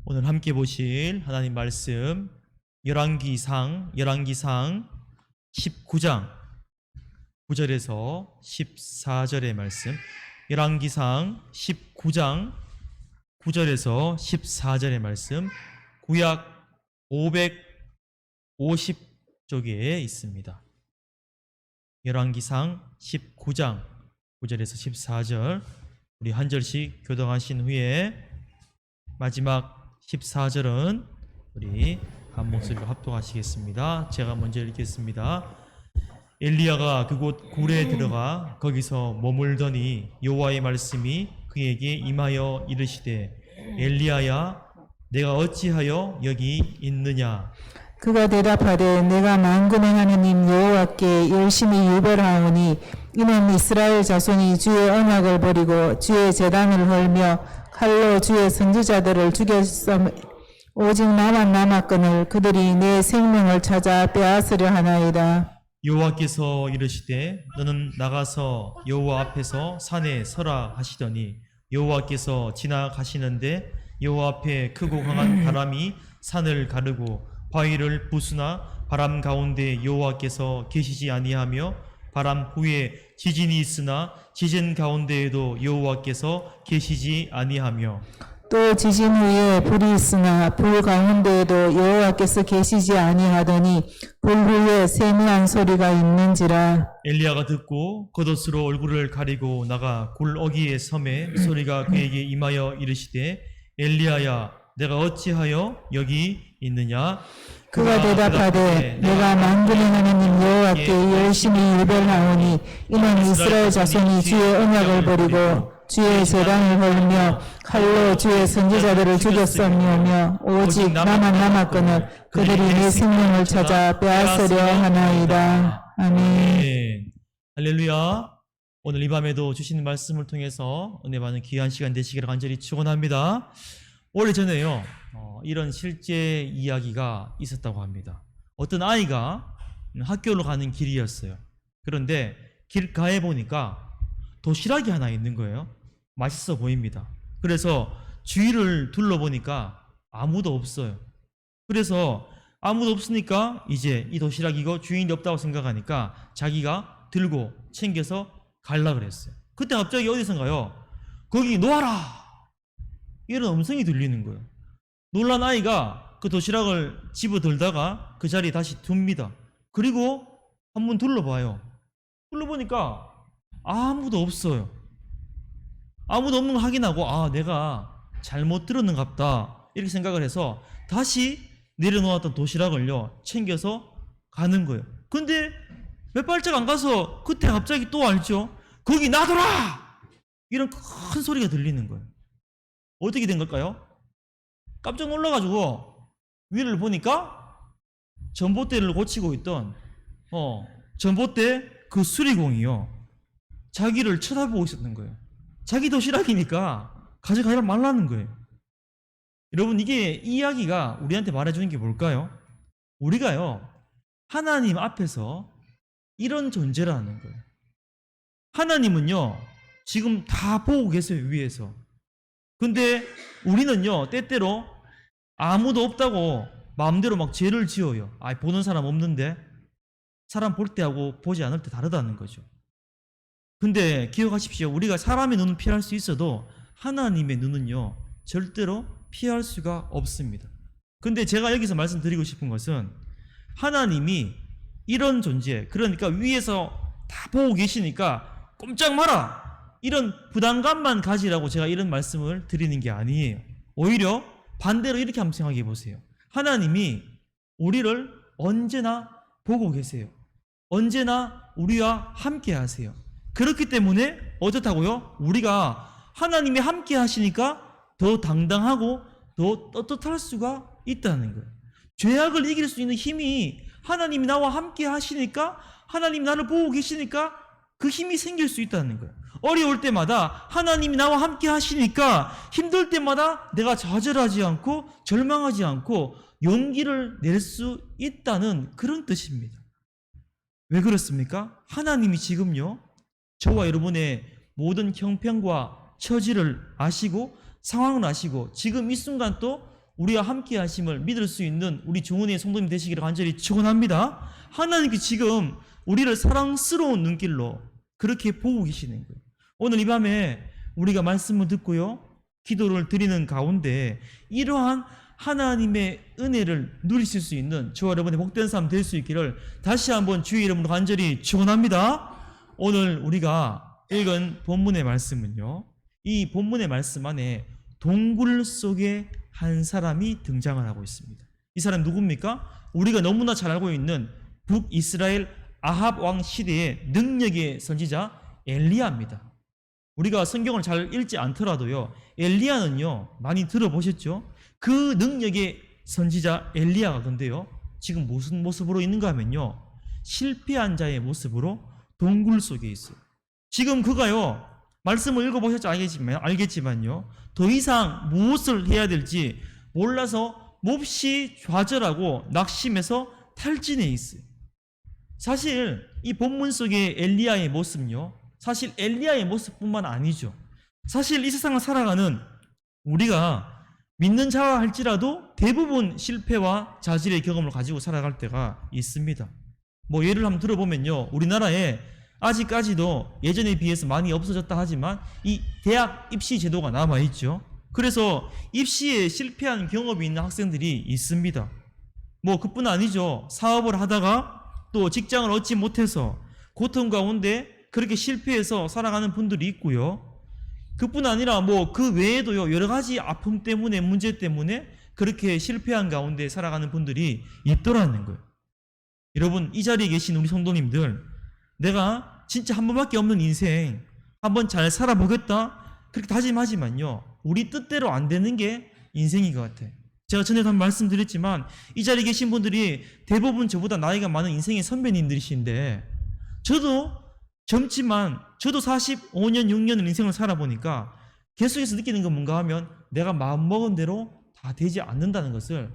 오늘 함께 보실 하나님 말씀 열왕기상 19장 9절에서 14절의 말씀. 열왕기상 19장 9절에서 14절의 말씀. 구약 550쪽에 있습니다. 열왕기상 19장 9절에서 14절. 우리 한 절씩 교독하신 후에 마지막 14절은 우리 한 목소리로 합독하시겠습니다. 제가 먼저 읽겠습니다. 엘리야가 그곳 굴에 들어가 거기서 머물더니 여호와의 말씀이 그에게 임하여 이르시되 엘리야야 내가 어찌하여 여기 있느냐. 그가 대답하되 내가 만군의 하나님 여호와께 열심히 유별하오니 이는 이스라엘 자손이 주의 언약을 버리고 주의 제단을 헐며 칼로 주의 선지자들을 죽였음 오직 나만 남았거늘 그들이 내 생명을 찾아 빼앗으려 하나이다. 여호와께서 이르시되 너는 나가서 여호와 앞에서 산에 서라 하시더니 여호와께서 지나가시는데 여호와 앞에 크고 강한 바람이 산을 가르고 바위를 부수나 바람 가운데 여호와께서 계시지 아니하며 바람 후에 지진이 있으나 지진 가운데에도 여호와께서 계시지 아니하며 또 지진 후에 불이 있으나 불 가운데에도 여호와께서 계시지 아니하더니 불 후에 세미한 소리가 있는지라. 엘리야가 듣고 겉옷으로 얼굴을 가리고 나가 굴 어귀에 섬에 소리가 그에게 임하여 이르시되 엘리야야 내가 어찌하여 여기 있느냐. 그가 대답하되 내가 만군의 하나님 여호와께 열심히 유별하오니 이는 이스라엘 자손이 주의 언약을 버리고 주의 제단을 헐며 칼로 주의 선지자들을 죽였으며 오직 나만 남았거늘 그들이 내 생명을 찾아 빼앗으려 하나이다. 아멘. 할렐루야. 오늘 이 밤에도 주시는 말씀을 통해서 은혜 받는 귀한 시간 되시기를 간절히 축원합니다. 오래전에요 이런 실제 이야기가 있었다고 합니다. 어떤 아이가 학교로 가는 길이었어요. 그런데 길가에 보니까 도시락이 하나 있는 거예요. 맛있어 보입니다. 그래서 주위를 둘러보니까 아무도 없어요. 그래서 아무도 없으니까 이제 이 도시락 이거 주인이 없다고 생각하니까 자기가 들고 챙겨서 갈라 그랬어요. 그때 갑자기 어디선가요? 거기 놓아라! 이런 음성이 들리는 거예요. 놀란 아이가 그 도시락을 집어들다가 그 자리에 다시 둡니다. 그리고 한번 둘러봐요. 둘러보니까 아무도 없어요. 아무도 없는 거 확인하고 내가 잘못 들었는갑다 이렇게 생각을 해서 다시 내려놓았던 도시락을요 챙겨서 가는 거예요. 근데 몇 발짝 안 가서 그때 갑자기 또 알죠? 거기 놔둬라! 이런 큰 소리가 들리는 거예요. 어떻게 된 걸까요? 깜짝 놀라가지고 위를 보니까 전봇대를 고치고 있던 전봇대 그 수리공이요 자기를 쳐다보고 있었던 거예요. 자기 도시락이니까 가져가지 말라는 거예요. 여러분 이게 이 이야기가 우리한테 말해주는 게 뭘까요? 우리가요 하나님 앞에서 이런 존재라는 거예요. 하나님은요 지금 다 보고 계세요 위에서. 근데 우리는요 때때로 아무도 없다고 마음대로 막 죄를 지어요. 보는 사람 없는데. 사람 볼 때하고 보지 않을 때 다르다는 거죠. 근데 기억하십시오. 우리가 사람의 눈은 피할 수 있어도 하나님의 눈은요 절대로 피할 수가 없습니다. 근데 제가 여기서 말씀드리고 싶은 것은 하나님이 이런 존재, 그러니까 위에서 다 보고 계시니까 꼼짝 마라 이런 부담감만 가지라고 제가 이런 말씀을 드리는 게 아니에요. 오히려 반대로 이렇게 한번 생각해 보세요. 하나님이 우리를 언제나 보고 계세요. 언제나 우리와 함께 하세요. 그렇기 때문에 어떻다고요? 우리가 하나님이 함께 하시니까 더 당당하고 더 떳떳할 수가 있다는 거예요. 죄악을 이길 수 있는 힘이 하나님이 나와 함께 하시니까 하나님이 나를 보고 계시니까 그 힘이 생길 수 있다는 거예요. 어려울 때마다 하나님이 나와 함께 하시니까 힘들 때마다 내가 좌절하지 않고 절망하지 않고 용기를 낼 수 있다는 그런 뜻입니다. 왜 그렇습니까? 하나님이 지금요 저와 여러분의 모든 형편과 처지를 아시고 상황을 아시고 지금 이 순간 또 우리와 함께 하심을 믿을 수 있는 우리 종은의 성도님 되시기를 간절히 축원합니다. 하나님께 지금 우리를 사랑스러운 눈길로 그렇게 보고 계시는 거예요. 오늘 이 밤에 우리가 말씀을 듣고요, 기도를 드리는 가운데 이러한 하나님의 은혜를 누리실 수 있는 저와 여러분의 복된 삶 될 수 있기를 다시 한번 주의 이름으로 간절히 축원합니다. 오늘 우리가 읽은 본문의 말씀은요, 이 본문의 말씀 안에 동굴 속에 한 사람이 등장을 하고 있습니다. 이 사람 누굽니까? 우리가 너무나 잘 알고 있는 북이스라엘 아합 왕 시대의 능력의 선지자 엘리야입니다. 우리가 성경을 잘 읽지 않더라도요, 엘리야는요 많이 들어보셨죠? 그 능력의 선지자 엘리야가 근데요 지금 무슨 모습으로 있는가 하면요, 실패한 자의 모습으로 동굴 속에 있어요. 지금 그가요, 말씀을 읽어보셨지 알겠지만요, 더 이상 무엇을 해야 될지 몰라서 몹시 좌절하고 낙심해서 탈진해 있어요. 사실 이 본문 속의 엘리야의 모습은요, 사실 엘리야의 모습뿐만 아니죠. 사실 이 세상을 살아가는 우리가 믿는 자와 할지라도 대부분 실패와 자질의 경험을 가지고 살아갈 때가 있습니다. 뭐 예를 한번 들어보면요, 우리나라에 아직까지도 예전에 비해서 많이 없어졌다 하지만 이 대학 입시 제도가 남아있죠. 그래서 입시에 실패한 경험이 있는 학생들이 있습니다. 뭐 그뿐 아니죠. 사업을 하다가 또 직장을 얻지 못해서 고통 가운데 그렇게 실패해서 살아가는 분들이 있고요. 그뿐 아니라 뭐 그 외에도요, 여러 가지 아픔 때문에, 문제 때문에 그렇게 실패한 가운데 살아가는 분들이 있더라는 거예요. 여러분, 이 자리에 계신 우리 성도님들, 내가 진짜 한 번밖에 없는 인생 한번 잘 살아보겠다 그렇게 다짐하지만요, 우리 뜻대로 안 되는 게 인생인 것 같아요. 제가 전에도 한번 말씀드렸지만 이 자리에 계신 분들이 대부분 저보다 나이가 많은 인생의 선배님들이신데, 저도 젊지만 저도 45년 6년을 인생을 살아보니까 계속해서 느끼는 건 뭔가 하면 내가 마음먹은 대로 다 되지 않는다는 것을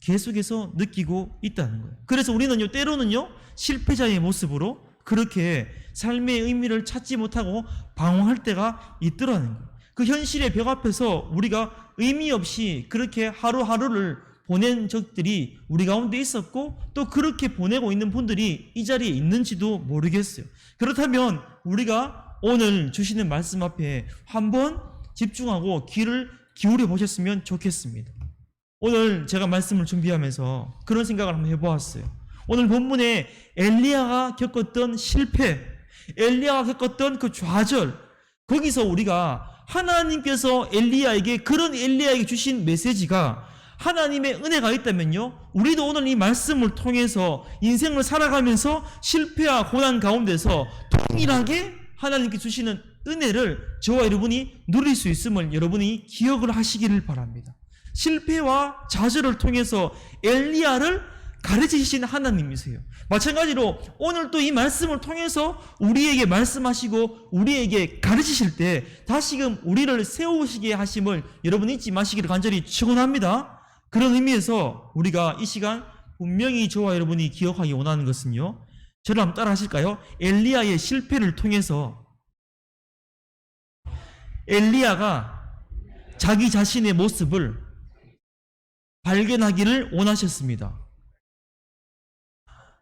계속해서 느끼고 있다는 거예요. 그래서 우리는요, 때로는요, 실패자의 모습으로 그렇게 삶의 의미를 찾지 못하고 방황할 때가 있더라는 거예요. 그 현실의 벽 앞에서 우리가 의미 없이 그렇게 하루하루를 보낸 적들이 우리 가운데 있었고, 또 그렇게 보내고 있는 분들이 이 자리에 있는지도 모르겠어요. 그렇다면 우리가 오늘 주시는 말씀 앞에 한번 집중하고 귀를 기울여 보셨으면 좋겠습니다. 오늘 제가 말씀을 준비하면서 그런 생각을 한번 해보았어요. 오늘 본문에 엘리야가 겪었던 실패, 엘리야가 겪었던 그 좌절, 거기서 우리가 하나님께서 엘리야에게, 그런 엘리야에게 주신 메시지가 하나님의 은혜가 있다면요, 우리도 오늘 이 말씀을 통해서 인생을 살아가면서 실패와 고난 가운데서 동일하게 하나님께 주시는 은혜를 저와 여러분이 누릴 수 있음을 여러분이 기억을 하시기를 바랍니다. 실패와 좌절을 통해서 엘리야를 가르치신 하나님이세요. 마찬가지로 오늘 또 이 말씀을 통해서 우리에게 말씀하시고 우리에게 가르치실 때 다시금 우리를 세우시게 하심을 여러분 잊지 마시기를 간절히 축원합니다. 그런 의미에서 우리가 이 시간 분명히 저와 여러분이 기억하기 원하는 것은요, 저를 한번 따라 하실까요? 엘리야의 실패를 통해서 엘리야가 자기 자신의 모습을 발견하기를 원하셨습니다.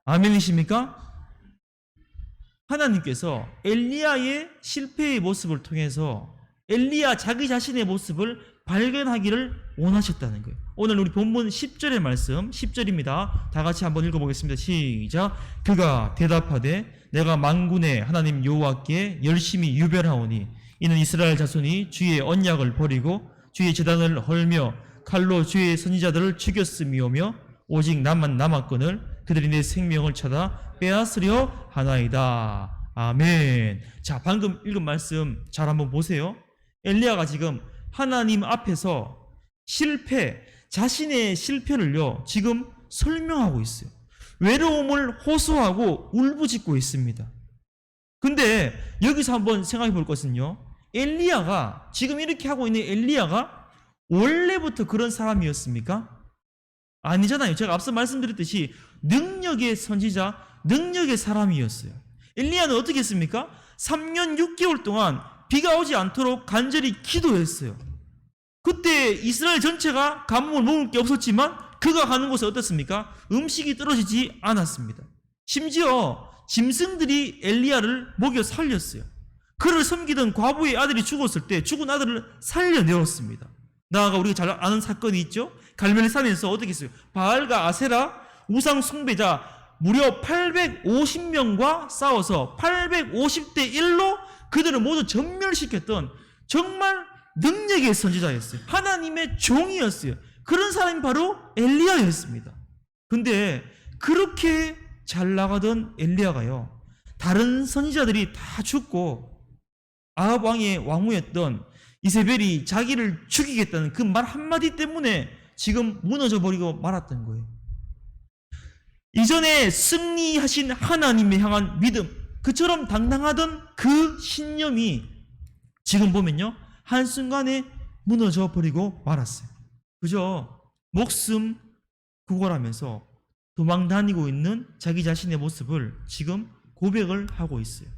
아멘이십니까? 하나님께서 엘리야의 실패의 모습을 통해서 엘리야 자기 자신의 모습을 발견하기를 원하셨다는 거예요. 오늘 우리 본문 10절의 말씀, 10절입니다. 다 같이 한번 읽어보겠습니다. 시작. 그가 대답하되 내가 만군의 하나님 여호와께 열심히 유별하오니 이는 이스라엘 자손이 주의 언약을 버리고 주의 제단을 헐며 칼로 주의 선지자들을 죽였음이오며 오직 나만 남았거늘 그들이 내 생명을 찾아 빼앗으려 하나이다. 아멘. 자, 방금 읽은 말씀 잘 한번 보세요. 엘리야가 지금 하나님 앞에서 자신의 실패를요, 지금 설명하고 있어요. 외로움을 호소하고 울부짖고 있습니다. 근데 여기서 한번 생각해 볼 것은요, 엘리야가, 지금 이렇게 하고 있는 엘리야가 원래부터 그런 사람이었습니까? 아니잖아요. 제가 앞서 말씀드렸듯이 능력의 선지자, 능력의 사람이었어요. 엘리야는 어떻게 했습니까? 3년 6개월 동안 비가 오지 않도록 간절히 기도했어요. 그때 이스라엘 전체가 가뭄을 먹을 게 없었지만 그가 가는 곳에 어떻습니까? 음식이 떨어지지 않았습니다. 심지어 짐승들이 엘리야를 먹여 살렸어요. 그를 섬기던 과부의 아들이 죽었을 때 죽은 아들을 살려내었습니다. 나아가 우리가 잘 아는 사건이 있죠. 갈멜산에서 어떻게 했어요? 바알과 아세라 우상 숭배자 무려 850명과 싸워서 850대 1로 그들을 모두 전멸시켰던 정말 능력의 선지자였어요. 하나님의 종이었어요. 그런 사람이 바로 엘리야였습니다. 근데 그렇게 잘 나가던 엘리야가요, 다른 선지자들이 다 죽고 아합 왕의 왕후였던 이세벨이 자기를 죽이겠다는 그 말 한마디 때문에 지금 무너져 버리고 말았던 거예요. 이전에 승리하신 하나님에 향한 믿음, 그처럼 당당하던 그 신념이 지금 보면요, 한순간에 무너져 버리고 말았어요. 그저 목숨 구걸하면서 도망 다니고 있는 자기 자신의 모습을 지금 고백을 하고 있어요.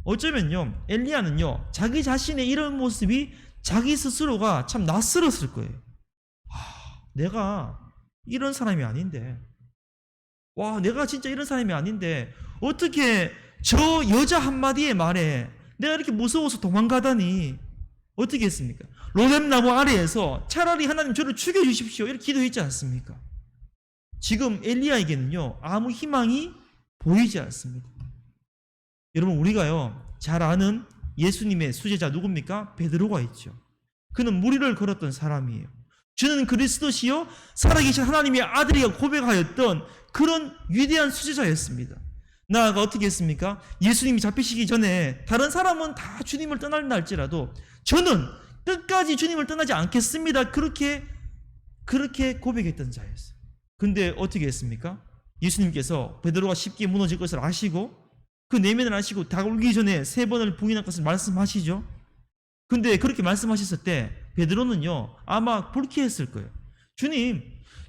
어쩌면요, 엘리야는요, 자기 자신의 이런 모습이 자기 스스로가 참 낯설었을 거예요. 내가 이런 사람이 아닌데, 내가 진짜 이런 사람이 아닌데 어떻게 저 여자 한마디의 말에 내가 이렇게 무서워서 도망가다니 어떻게 했습니까? 로뎀나무 아래에서 차라리 하나님 저를 죽여주십시오 이렇게 기도했지 않습니까? 지금 엘리야에게는요, 아무 희망이 보이지 않습니다. 여러분, 우리가요 잘 아는 예수님의 수제자 누굽니까? 베드로가 있죠. 그는 무리를 걸었던 사람이에요. 주는 그리스도시요 살아계신 하나님의 아들이라 고백하였던 그런 위대한 수제자였습니다. 나아가 어떻게 했습니까? 예수님이 잡히시기 전에 다른 사람은 다 주님을 떠난다 할지라도 저는 끝까지 주님을 떠나지 않겠습니다. 그렇게 고백했던 자였어요. 근데 어떻게 했습니까? 예수님께서 베드로가 쉽게 무너질 것을 아시고 그 내면을 아시고 다 울기 전에 3번을 부인할 것을 말씀하시죠. 근데 그렇게 말씀하셨을 때 베드로는요 아마 불쾌했을 거예요. 주님,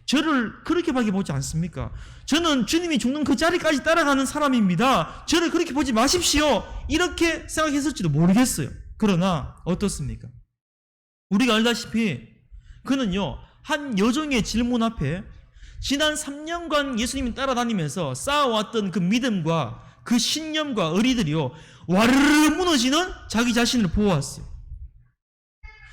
저를 그렇게밖에 보지 않습니까? 저는 주님이 죽는 그 자리까지 따라가는 사람입니다. 저를 그렇게 보지 마십시오. 이렇게 생각했을지도 모르겠어요. 그러나 어떻습니까? 우리가 알다시피 그는요 한 여종의 질문 앞에 지난 3년간 예수님이 따라다니면서 쌓아왔던 그 믿음과 그 신념과 의리들이요 와르르 무너지는 자기 자신을 보았어요.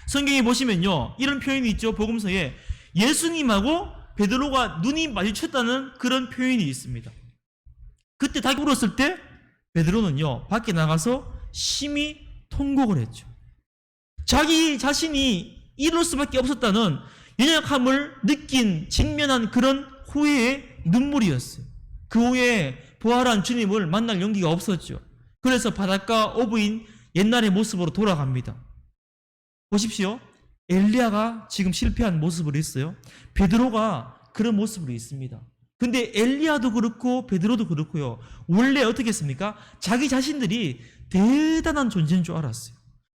성경에 보시면요 이런 표현이 있죠. 복음서에 예수님하고 베드로가 눈이 마주쳤다는 그런 표현이 있습니다. 그때 닭이 울었을 때 베드로는요 밖에 나가서 심히 통곡을 했죠. 자기 자신이 이럴 수밖에 없었다는 연약함을 느낀 직면한 그런 후회의 눈물이었어요. 그 후에 부활한 주님을 만날 용기가 없었죠. 그래서 바닷가 어부인 옛날의 모습으로 돌아갑니다. 보십시오. 엘리야가 지금 실패한 모습으로 있어요. 베드로가 그런 모습으로 있습니다. 근데 엘리야도 그렇고 베드로도 그렇고요. 원래 어떻게 했습니까? 자기 자신들이 대단한 존재인 줄 알았어요.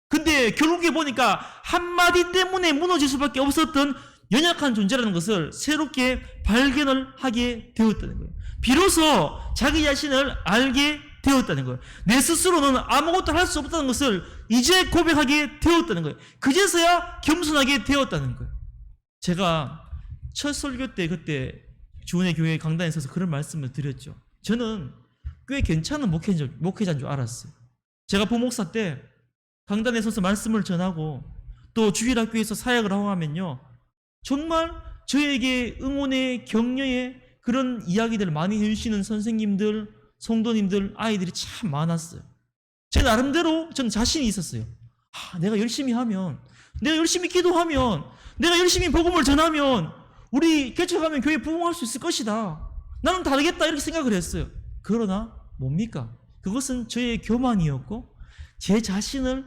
근데 결국에 보니까 한마디 때문에 무너질 수밖에 없었던 연약한 존재라는 것을 새롭게 발견을 하게 되었다는 거예요. 비로소 자기 자신을 알게 되었다는 거예요. 내 스스로는 아무것도 할 수 없다는 것을 이제 고백하게 되었다는 거예요. 그제서야 겸손하게 되었다는 거예요. 제가 첫 설교 때 그때 주은혜 교회 강단에 서서 그런 말씀을 드렸죠. 저는 꽤 괜찮은 목회자인 줄 알았어요. 제가 부목사 때 강단에 서서 말씀을 전하고 또 주일학교에서 사역을 하고 하면요 정말 저에게 응원의 격려의 그런 이야기들을 많이 해주시는 선생님들, 성도님들, 아이들이 참 많았어요. 제 나름대로 저는 자신이 있었어요. 내가 열심히 하면, 내가 열심히 기도하면, 내가 열심히 복음을 전하면 우리 개척하면 교회 부흥할 수 있을 것이다. 나는 다르겠다 이렇게 생각을 했어요. 그러나 뭡니까? 그것은 저의 교만이었고 제 자신을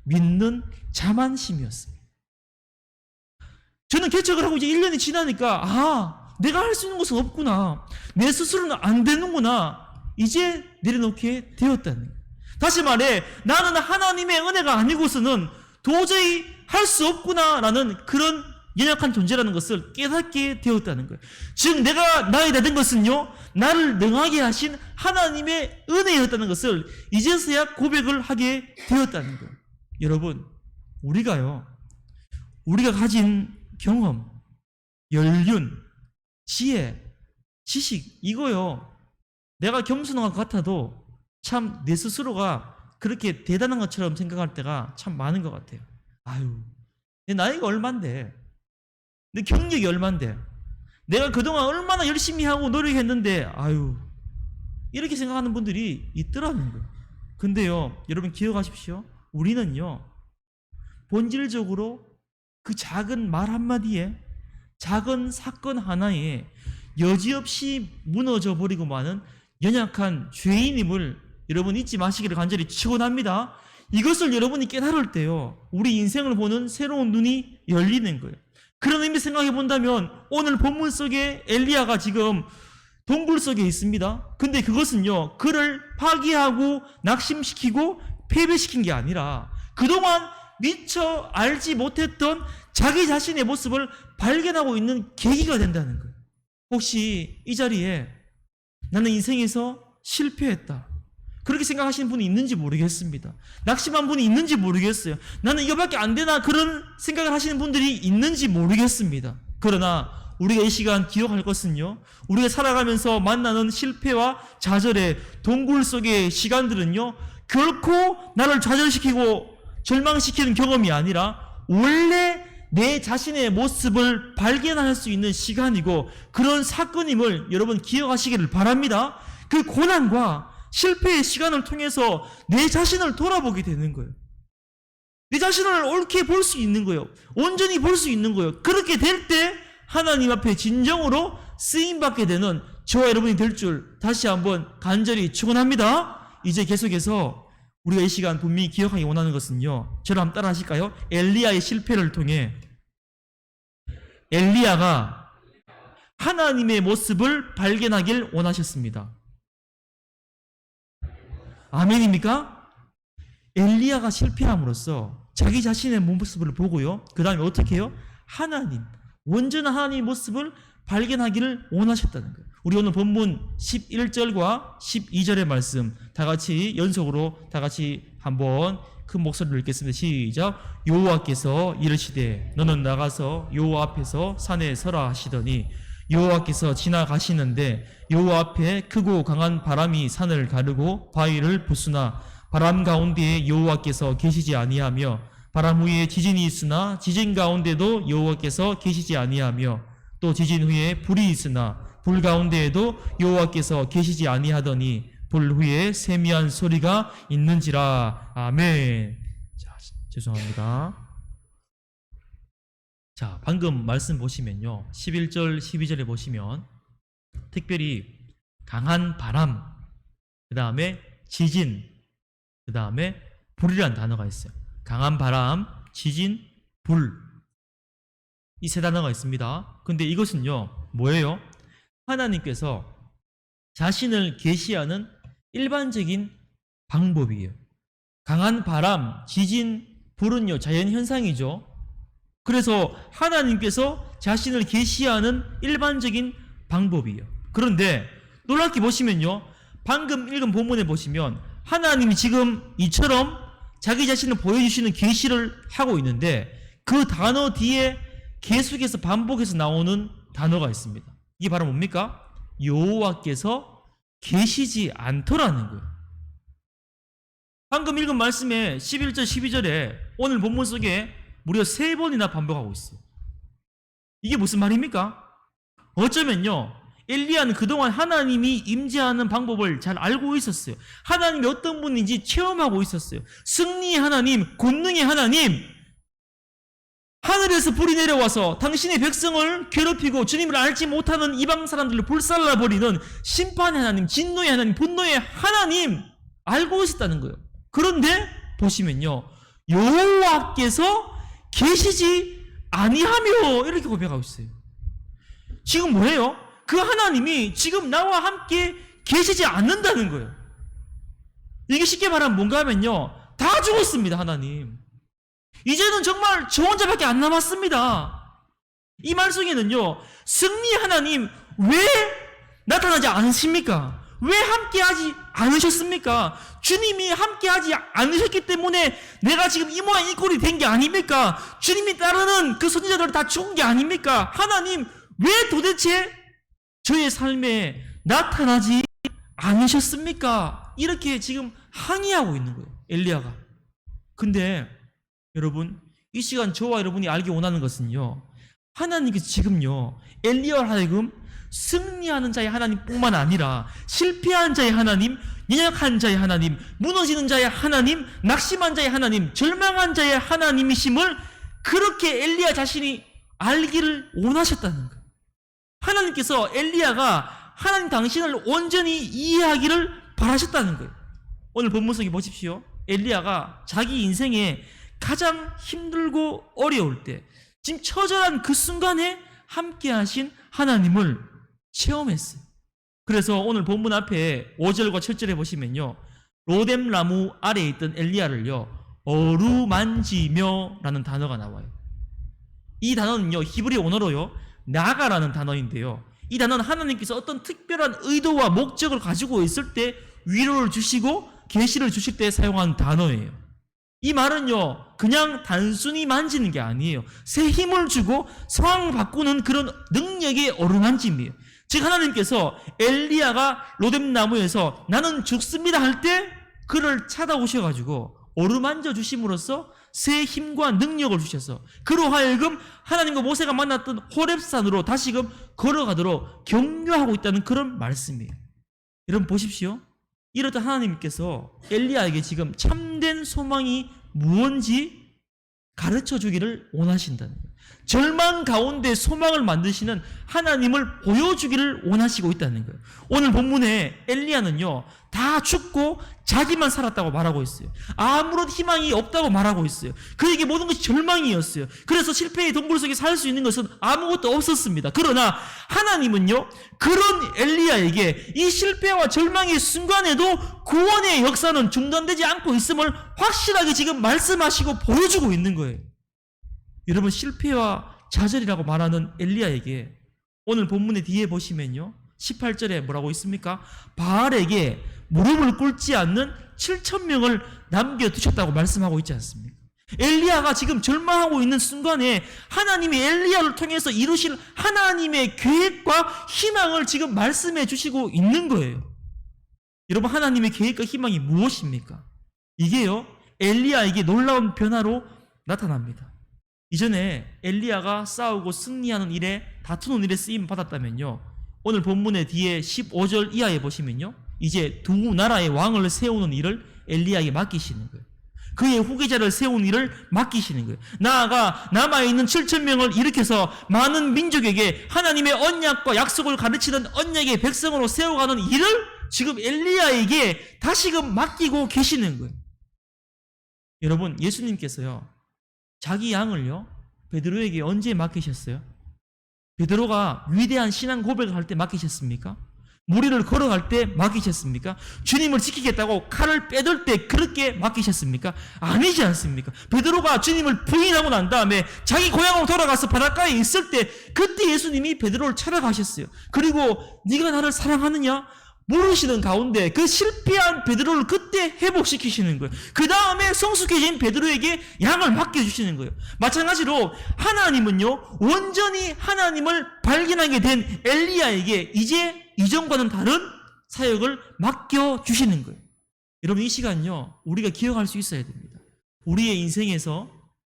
믿는 자만심이었습니다. 저는 개척을 하고 이제 1년이 지나니까 내가 할 수 있는 것은 없구나. 내 스스로는 안 되는구나. 이제 내려놓게 되었다는 거예요. 다시 말해 나는 하나님의 은혜가 아니고서는 도저히 할 수 없구나라는 그런 연약한 존재라는 것을 깨닫게 되었다는 거예요. 즉 내가 나이 된 것은요 나를 능하게 하신 하나님의 은혜였다는 것을 이제서야 고백을 하게 되었다는 거예요. 여러분, 우리가요 우리가 가진 경험, 연륜, 지혜, 지식 이거요. 내가 겸손한 것 같아도 참 내 스스로가 그렇게 대단한 것처럼 생각할 때가 참 많은 것 같아요. 아유, 내 나이가 얼만데, 내 경력이 얼만데, 내가 그동안 얼마나 열심히 하고 노력했는데, 아유, 이렇게 생각하는 분들이 있더라는 거예요. 근데요, 여러분 기억하십시오. 우리는요, 본질적으로 그 작은 말 한마디에, 작은 사건 하나에 여지없이 무너져 버리고 마는 연약한 죄인임을 여러분 잊지 마시기를 간절히 축원합니다. 이것을 여러분이 깨달을 때요, 우리 인생을 보는 새로운 눈이 열리는 거예요. 그런 의미 생각해 본다면 오늘 본문 속에 엘리야가 지금 동굴 속에 있습니다. 근데 그것은요, 그를 파괴하고 낙심시키고 패배시킨 게 아니라 그동안 미처 알지 못했던 자기 자신의 모습을 발견하고 있는 계기가 된다는 거예요. 혹시 이 자리에 나는 인생에서 실패했다, 그렇게 생각하시는 분이 있는지 모르겠습니다. 낙심한 분이 있는지 모르겠어요. 나는 이거밖에 안 되나, 그런 생각을 하시는 분들이 있는지 모르겠습니다. 그러나 우리가 이 시간 기억할 것은요, 우리가 살아가면서 만나는 실패와 좌절의 동굴 속의 시간들은요, 결코 나를 좌절시키고 절망시키는 경험이 아니라 원래 내 자신의 모습을 발견할 수 있는 시간이고 그런 사건임을 여러분 기억하시기를 바랍니다. 그 고난과 실패의 시간을 통해서 내 자신을 돌아보게 되는 거예요. 내 자신을 옳게 볼 수 있는 거예요. 온전히 볼 수 있는 거예요. 그렇게 될 때 하나님 앞에 진정으로 쓰임받게 되는 저와 여러분이 될 줄 다시 한번 간절히 축원합니다. 이제 계속해서 우리가 이 시간 분명히 기억하기 원하는 것은요, 저를 한번 따라 하실까요? 엘리야의 실패를 통해 엘리야가 하나님의 모습을 발견하길 원하셨습니다. 아멘입니까? 엘리야가 실패함으로써 자기 자신의 모습을 보고요, 그 다음에 어떻게 해요? 하나님, 온전한 하나님의 모습을 발견하기를 원하셨다는 거예요. 우리 오늘 본문 11절과 12절의 말씀 다 같이 연속으로 다 같이 한번 큰 목소리로 읽겠습니다. 시작. 여호와께서 이르시되 너는 나가서 여호와 앞에서 산에 서라 하시더니 여호와께서 지나가시는데 여호와 앞에 크고 강한 바람이 산을 가르고 바위를 부수나 바람 가운데에 여호와께서 계시지 아니하며 바람 후에 지진이 있으나 지진 가운데도 여호와께서 계시지 아니하며 또 지진 후에 불이 있으나 불 가운데에도 여호와께서 계시지 아니하더니 불 후에 세미한 소리가 있는지라. 아멘. 자, 죄송합니다. 자, 방금 말씀 보시면요, 11절 12절에 보시면 특별히 강한 바람, 그 다음에 지진, 그 다음에 불이라는 단어가 있어요. 강한 바람, 지진, 불, 이 세 단어가 있습니다. 근데 이것은요 뭐예요? 하나님께서 자신을 계시하는 일반적인 방법이에요. 강한 바람, 지진, 불은요 자연현상이죠. 그래서 하나님께서 자신을 계시하는 일반적인 방법이에요. 그런데 놀랍게 보시면요, 방금 읽은 본문에 보시면 하나님이 지금 이처럼 자기 자신을 보여주시는 계시를 하고 있는데 그 단어 뒤에 계속해서 반복해서 나오는 단어가 있습니다. 이게 바로 뭡니까? 여호와께서 계시지 않더라는 거예요. 방금 읽은 말씀에 11절 12절에 오늘 본문 속에 무려 3번이나 반복하고 있어요. 이게 무슨 말입니까? 어쩌면요, 엘리야는 그동안 하나님이 임재하는 방법을 잘 알고 있었어요. 하나님이 어떤 분인지 체험하고 있었어요. 승리의 하나님, 권능의 하나님, 하늘에서 불이 내려와서 당신의 백성을 괴롭히고 주님을 알지 못하는 이방 사람들을 불살라버리는 심판의 하나님, 진노의 하나님, 분노의 하나님 알고 있었다는 거예요. 그런데 보시면요, 여호와께서 계시지 아니하며 이렇게 고백하고 있어요. 지금 뭐예요? 그 하나님이 지금 나와 함께 계시지 않는다는 거예요. 이게 쉽게 말하면 뭔가 하면요, 다 죽었습니다. 하나님 이제는 정말 저 혼자밖에 안 남았습니다. 이 말 속에는요, 승리 하나님 왜 나타나지 않으십니까? 왜 함께하지 않으셨습니까? 주님이 함께하지 않으셨기 때문에 내가 지금 이 모양 이 꼴이 된 게 아닙니까? 주님이 따르는 그 선지자들 다 죽은 게 아닙니까? 하나님 왜 도대체 저의 삶에 나타나지 않으셨습니까? 이렇게 지금 항의하고 있는 거예요, 엘리야가. 근데 여러분, 이 시간 저와 여러분이 알기 원하는 것은요, 하나님께서 지금요 엘리야를 하여금 승리하는 자의 하나님뿐만 아니라 실패한 자의 하나님, 연약한 자의 하나님, 무너지는 자의 하나님, 낙심한 자의 하나님, 절망한 자의 하나님이심을 그렇게 엘리야 자신이 알기를 원하셨다는 거예요. 하나님께서 엘리야가 하나님 당신을 온전히 이해하기를 바라셨다는 거예요. 오늘 본문 속에 보십시오. 엘리야가 자기 인생에 가장 힘들고 어려울 때, 지금 처절한 그 순간에 함께 하신 하나님을 체험했어요. 그래서 오늘 본문 앞에 5절과 7절에 보시면요, 로뎀나무 아래에 있던 엘리야를요 어루만지며 라는 단어가 나와요. 이 단어는요 히브리 언어로요 나가라는 단어인데요, 이 단어는 하나님께서 어떤 특별한 의도와 목적을 가지고 있을 때 위로를 주시고 계시를 주실 때 사용한 단어예요. 이 말은요 그냥 단순히 만지는 게 아니에요. 새 힘을 주고 상황을 바꾸는 그런 능력의 어루만짐이에요. 즉 하나님께서 엘리야가 로뎀나무에서 나는 죽습니다 할 때 그를 찾아오셔가지고 어루만져 주심으로써 새 힘과 능력을 주셔서 그로 하여금 하나님과 모세가 만났던 호렙산으로 다시금 걸어가도록 격려하고 있다는 그런 말씀이에요. 여러분 보십시오. 이렇듯 하나님께서 엘리야에게 지금 참된 소망이 무엇인지 가르쳐 주기를 원하신다는 거예요. 절망 가운데 소망을 만드시는 하나님을 보여주기를 원하시고 있다는 거예요. 오늘 본문에 엘리야는요 다 죽고 자기만 살았다고 말하고 있어요. 아무런 희망이 없다고 말하고 있어요. 그에게 모든 것이 절망이었어요. 그래서 실패의 동굴 속에 살 수 있는 것은 아무것도 없었습니다. 그러나 하나님은요 그런 엘리야에게 이 실패와 절망의 순간에도 구원의 역사는 중단되지 않고 있음을 확실하게 지금 말씀하시고 보여주고 있는 거예요. 여러분, 실패와 좌절이라고 말하는 엘리야에게 오늘 본문의 뒤에 보시면요 18절에 뭐라고 있습니까? 바알에게 무릎을 꿇지 않는 7,000명을 남겨두셨다고 말씀하고 있지 않습니까? 엘리야가 지금 절망하고 있는 순간에 하나님이 엘리야를 통해서 이루실 하나님의 계획과 희망을 지금 말씀해 주시고 있는 거예요. 여러분, 하나님의 계획과 희망이 무엇입니까? 이게요 엘리야에게 놀라운 변화로 나타납니다. 이전에 엘리야가 싸우고 승리하는 일에, 다투는 일에 쓰임 받았다면요 오늘 본문의 뒤에 15절 이하에 보시면요 이제 두 나라의 왕을 세우는 일을 엘리야에게 맡기시는 거예요. 그의 후계자를 세우는 일을 맡기시는 거예요. 나아가 남아있는 7,000명을 일으켜서 많은 민족에게 하나님의 언약과 약속을 가르치는 언약의 백성으로 세워가는 일을 지금 엘리야에게 다시금 맡기고 계시는 거예요. 여러분, 예수님께서요 자기 양을요 베드로에게 언제 맡기셨어요? 베드로가 위대한 신앙 고백을 할 때 맡기셨습니까? 무리를 걸어갈 때 맡기셨습니까? 주님을 지키겠다고 칼을 빼들 때 그렇게 맡기셨습니까? 아니지 않습니까? 베드로가 주님을 부인하고 난 다음에 자기 고향으로 돌아가서 바닷가에 있을 때 그때 예수님이 베드로를 찾아가셨어요. 그리고 네가 나를 사랑하느냐? 모르시는 가운데 그 실패한 베드로를 그때 회복시키시는 거예요. 그 다음에 성숙해진 베드로에게 양을 맡겨주시는 거예요. 마찬가지로 하나님은요 온전히 하나님을 발견하게 된 엘리야에게 이제 이전과는 다른 사역을 맡겨주시는 거예요. 여러분, 이 시간요 우리가 기억할 수 있어야 됩니다. 우리의 인생에서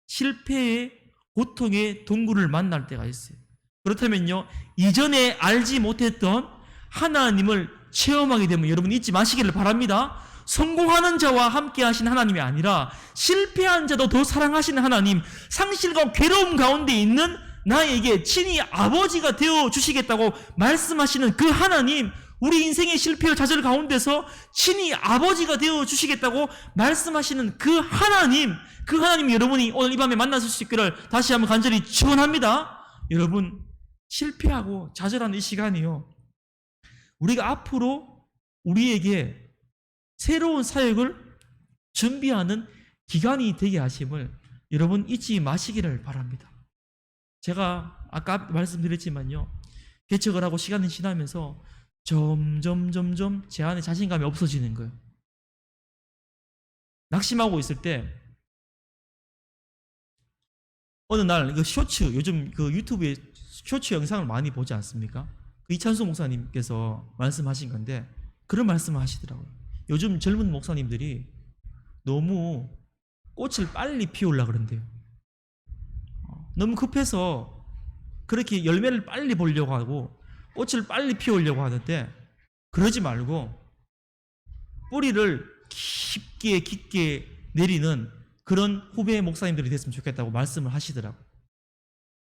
실패의 고통의 동굴을 만날 때가 있어요. 그렇다면요 이전에 알지 못했던 하나님을 체험하게 되면 여러분 잊지 마시기를 바랍니다. 성공하는 자와 함께 하신 하나님이 아니라 실패한 자도 더 사랑하시는 하나님, 상실과 괴로움 가운데 있는 나에게 친히 아버지가 되어 주시겠다고 말씀하시는 그 하나님, 우리 인생의 실패와 좌절 가운데서 친히 아버지가 되어 주시겠다고 말씀하시는 그 하나님 여러분이 오늘 이 밤에 만나실 수 있기를 다시 한번 간절히 축원합니다. 여러분, 실패하고 좌절하는 이 시간이요 우리가 앞으로 우리에게 새로운 사역을 준비하는 기간이 되게 하심을 여러분 잊지 마시기를 바랍니다. 제가 아까 말씀드렸지만요 개척을 하고 시간이 지나면서 점점 제 안에 자신감이 없어지는 거예요. 낙심하고 있을 때 어느 날 이거 쇼츠, 요즘 그 유튜브에 쇼츠 영상을 많이 보지 않습니까? 그 이찬수 목사님께서 말씀하신 건데 그런 말씀을 하시더라고요. 요즘 젊은 목사님들이 너무 꽃을 빨리 피우려고 그런대요. 너무 급해서 그렇게 열매를 빨리 보려고 하고 꽃을 빨리 피우려고 하는데 그러지 말고 뿌리를 깊게 내리는 그런 후배 목사님들이 됐으면 좋겠다고 말씀을 하시더라고요.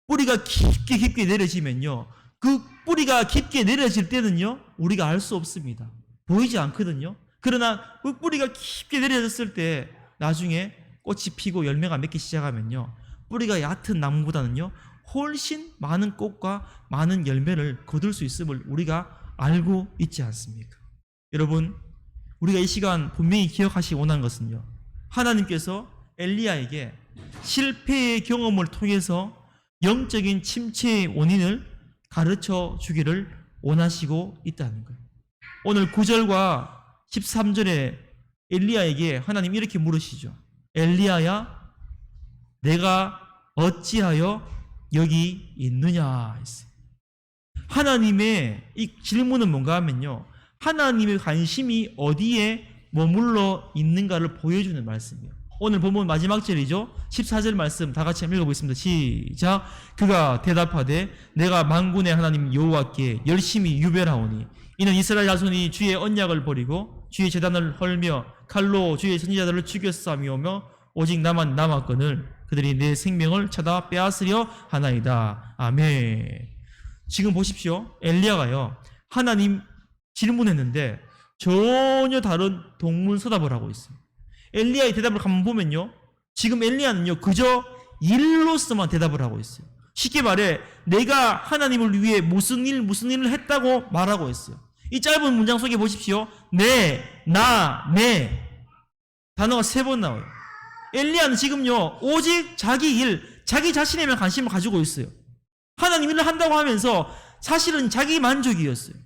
뿌리가 깊게 내려지면요, 그 뿌리가 깊게 내려질 때는요 우리가 알 수 없습니다. 보이지 않거든요. 그러나 그 뿌리가 깊게 내려졌을 때 나중에 꽃이 피고 열매가 맺기 시작하면요, 뿌리가 얕은 나무보다는요 훨씬 많은 꽃과 많은 열매를 거둘 수 있음을 우리가 알고 있지 않습니까? 여러분, 우리가 이 시간 분명히 기억하시기 원하는 것은요, 하나님께서 엘리야에게 실패의 경험을 통해서 영적인 침체의 원인을 가르쳐 주기를 원하시고 있다는 거예요. 오늘 9절과 13절에 엘리야에게 하나님 이렇게 물으시죠. 엘리야야, 내가 어찌하여 여기 있느냐 했어요. 하나님의 이 질문은 뭔가 하면요, 하나님의 관심이 어디에 머물러 있는가를 보여주는 말씀이에요. 오늘 본문 마지막 절이죠. 14절 말씀 다 같이 한번 읽어보겠습니다. 시작. 그가 대답하되 내가 만군의 하나님 여호와께 열심히 유별하오니 이는 이스라엘 자손이 주의 언약을 버리고 주의 제단을 헐며 칼로 주의 선지자들을 죽였사오며 오직 나만 남았거늘 그들이 내 생명을 찾아 빼앗으려 하나이다. 아멘. 지금 보십시오. 엘리야가요, 하나님 질문했는데 전혀 다른 동문서답을 하고 있어요. 엘리야의 대답을 한번 보면요, 지금 엘리야는요 그저 일로서만 대답을 하고 있어요. 쉽게 말해 내가 하나님을 위해 무슨 일을 했다고 말하고 있어요. 이 짧은 문장 속에 보십시오. 네, 나, 네 단어가 3번 나와요. 엘리야는 지금요 오직 자기 일, 자기 자신에만 관심을 가지고 있어요. 하나님 일을 한다고 하면서 사실은 자기 만족이었어요.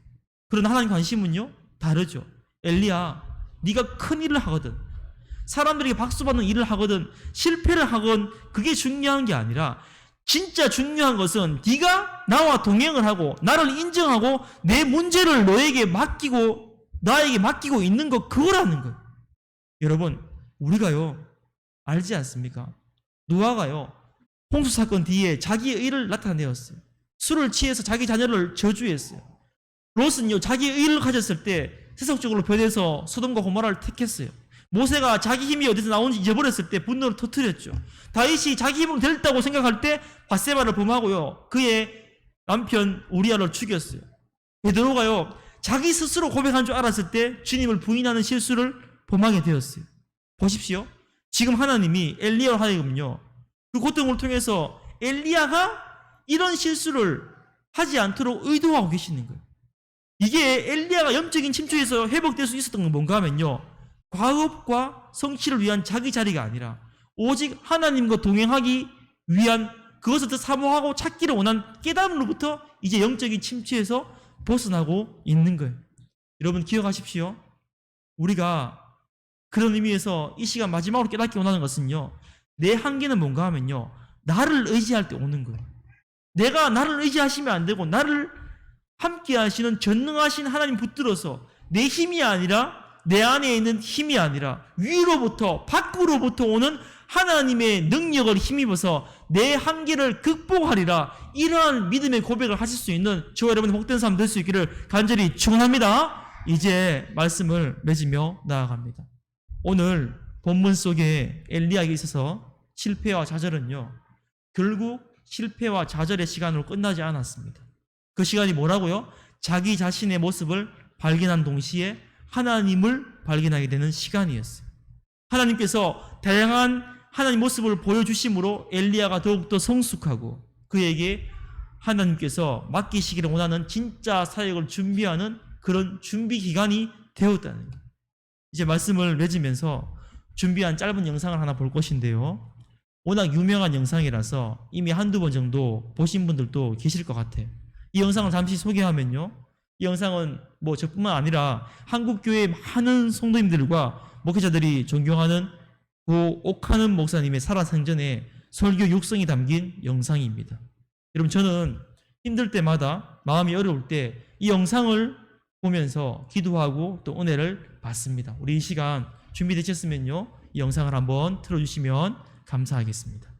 그러나 하나님 관심은요 다르죠. 엘리야, 네가 큰 일을 하거든, 사람들에게 박수받는 일을 하거든, 실패를 하건 그게 중요한 게 아니라 진짜 중요한 것은 네가 나와 동행을 하고 나를 인정하고 내 문제를 나에게 맡기고 있는 것, 그거라는 거예요. 여러분, 우리가요 알지 않습니까? 노아가요 홍수 사건 뒤에 자기의 의를 나타내었어요. 술을 취해서 자기 자녀를 저주했어요. 롯은요 자기의 의를 가졌을 때 세속적으로 변해서 소돔과 고모라를 택했어요. 모세가 자기 힘이 어디서 나오는지 잊어버렸을 때 분노를 터뜨렸죠. 다윗이 자기 힘으로 됐다고 생각할 때 밧세바를 범하고요 그의 남편 우리아를 죽였어요. 베드로가요 자기 스스로 고백한 줄 알았을 때 주님을 부인하는 실수를 범하게 되었어요. 보십시오. 지금 하나님이 엘리야와 하여금요 그 고통을 통해서 엘리야가 이런 실수를 하지 않도록 의도하고 계시는 거예요. 이게 엘리야가 영적인 침투에서 회복될 수 있었던 건 뭔가 하면요, 과업과 성취를 위한 자기 자리가 아니라 오직 하나님과 동행하기 위한, 그것을 더 사모하고 찾기를 원한 깨달음으로부터 이제 영적인 침체에서 벗어나고 있는 거예요. 여러분 기억하십시오. 우리가 그런 의미에서 이 시간 마지막으로 깨닫기 원하는 것은요, 내 한계는 뭔가 하면요 나를 의지할 때 오는 거예요. 내가 나를 의지하시면 안 되고 나를 함께 하시는 전능하신 하나님 붙들어서 내 힘이 아니라, 내 안에 있는 힘이 아니라 위로부터 밖으로부터 오는 하나님의 능력을 힘입어서 내 한계를 극복하리라, 이러한 믿음의 고백을 하실 수 있는 저와 여러분의 복된 삶 될 수 있기를 간절히 축원합니다. 이제 말씀을 맺으며 나아갑니다. 오늘 본문 속에 엘리야에게 있어서 실패와 좌절은요 결국 실패와 좌절의 시간으로 끝나지 않았습니다. 그 시간이 뭐라고요? 자기 자신의 모습을 발견한 동시에 하나님을 발견하게 되는 시간이었어요. 하나님께서 다양한 하나님 모습을 보여주심으로 엘리야가 더욱더 성숙하고 그에게 하나님께서 맡기시기를 원하는 진짜 사역을 준비하는 그런 준비 기간이 되었다는 거예요. 이제 말씀을 맺으면서 준비한 짧은 영상을 하나 볼 것인데요, 워낙 유명한 영상이라서 이미 한두 번 정도 보신 분들도 계실 것 같아요. 이 영상을 잠시 소개하면요, 이 영상은 뭐 저뿐만 아니라 한국교회 많은 성도님들과 목회자들이 존경하는 고 옥하는 목사님의 살아생전의 설교 육성이 담긴 영상입니다. 여러분, 저는 힘들 때마다, 마음이 어려울 때 이 영상을 보면서 기도하고 또 은혜를 받습니다. 우리 이 시간 준비되셨으면요, 이 영상을 한번 틀어주시면 감사하겠습니다.